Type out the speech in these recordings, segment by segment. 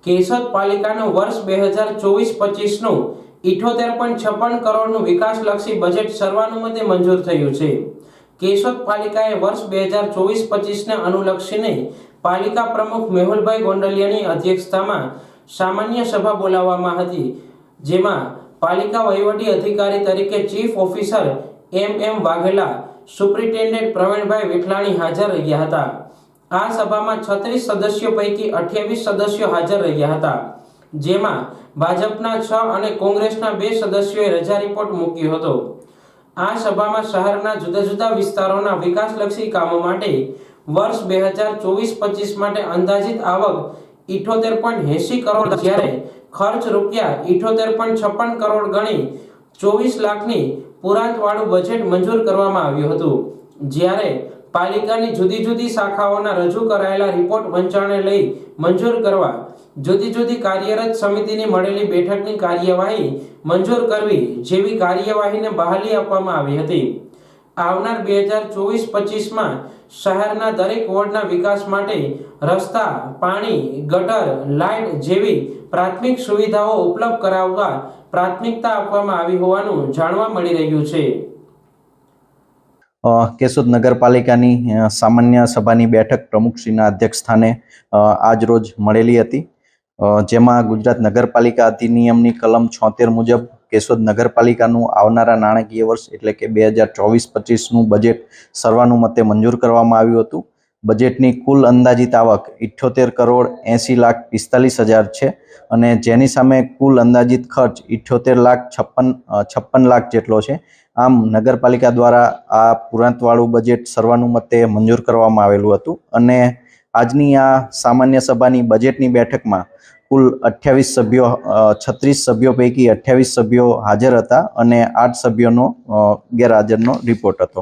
કેશોદ પાલિકાનું વર્ષ 2024-25નું 78.56 કરોડનું વિકાસલક્ષી બજેટ સર્વાનુમતે મંજૂર થયું છે। કેશોદ પાલિકાએ વર્ષ 2024-25ને અનુલક્ષીને પાલિકા પ્રમુખ મેહુલભાઈ ગોંડલિયાની અધ્યક્ષતામાં સામાન્ય સભા બોલાવવામાં હતી, જેમાં પાલિકા વહીવટી અધિકારી તરીકે ચીફ ઓફિસર એમ વાઘેલા, સુપ્રિન્ટેન્ડન્ટ પ્રવીણભાઈ વિઠલાણી હાજર રહ્યા હતા। આ સભામાં 36 સદસ્યો પૈકી 28 સદસ્યો હાજર રહ્યા હતા, જેમાં ભાજપના 6 અને કોંગ્રેસના 2 સદસ્યોએ રજા રિપોર્ટ મૂક્યો હતો। આ સભામાં શહેરના જુદા જુદા વિસ્તારોના વિકાસલક્ષી કામો માટે વર્ષ 2024-25 માટે અંદાજિત આવક 78.80 કરોડ જ્યારે ખર્ચ રૂપિયા 78.56 કરોડ ગણી 24 લાખની પુરાંતવાળું બજેટ મંજૂર કરવામાં આવ્યું હતું, જ્યારે પાલિકાની જુદી જુદી શાખાઓના રજૂ કરાયેલા રિપોર્ટ વંચાણે લઈ મંજૂર કરવા, જુદી જુદી કાર્યરત સમિતિની મળેલી બેઠકની કાર્યવાહી મંજૂર કરવી જેવી કાર્યવાહીને બહાલી આપવામાં આવી હતી। આવનાર 2024-25માં શહેરના દરેક વોર્ડના વિકાસ માટે રસ્તા, પાણી, ગટર, લાઇટ જેવી પ્રાથમિક સુવિધાઓ ઉપલબ્ધ કરાવવા પ્રાથમિકતા આપવામાં આવી હોવાનું જાણવા મળી રહ્યું છે। કેશોદ નગરપાલિકાની સામાન્ય સભાની બેઠક પ્રમુખશ્રીના અધ્યક્ષસ્થાને આજ રોજ મળેલી હતી, જેમાં ગુજરાત નગરપાલિકા અધિનિયમની કલમ 76 મુજબ કેશોદ નગરપાલિકાનું આવનારા નાણાકીય વર્ષ એટલે કે 2024-25નું બજેટ સર્વાનુમતે મંજૂર કરવામાં આવ્યું હતું। બજેટની કુલ અંદાજિત આવક 78,80,45,000 છે અને જેની સામે કુલ અંદાજિત ખર્ચ 78,56,56 લાખ જેટલો છે। આમ નગરપાલિકા દ્વારા આ પુરાંતવાળું બજેટ સર્વાનુમતે મંજૂર કરવામાં આવેલું હતું અને આજની આ સામાન્ય સભાની બજેટની બેઠકમાં કુલ 28 સભ્યો 36 સભ્યો પૈકી 28 સભ્યો હાજર હતા અને 8 સભ્યોનો ગેરહાજરનો રિપોર્ટ હતો।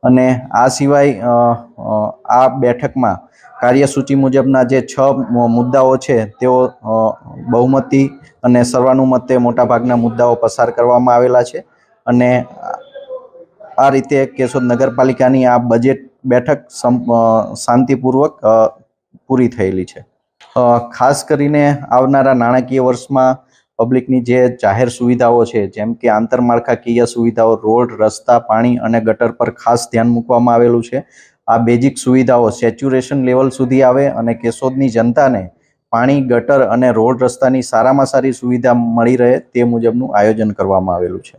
અને આ સિવાય આ બેઠકમાં કાર્યસૂચિ મુજબના જે 6 મુદ્દાઓ છે તેઓ બહુમતી અને સર્વાનુમતે મોટાભાગના મુદ્દાઓ પસાર કરવામાં આવેલા છે અને આ રીતે કેશોદ નગરપાલિકાની આ બજેટ બેઠક શાંતિપૂર્વક પૂરી થયેલી છે। ખાસ કરીને આવનારા નાણાકીય વર્ષમાં પબ્લિકની જે જાહેર સુવિધાઓ છે, જેમ કે આંતરમાળખાકીય સુવિધાઓ, રોડ, રસ્તા, પાણી અને ગટર પર ખાસ ધ્યાન મૂકવામાં આવેલું છે। આ બેઝિક સુવિધાઓ સેચ્યુરેશન લેવલ સુધી આવે અને કેશોદની જનતાને પાણી, ગટર અને રોડ રસ્તાની સારામાં સારી સુવિધા મળી રહે તે મુજબનું આયોજન કરવામાં આવેલું છે।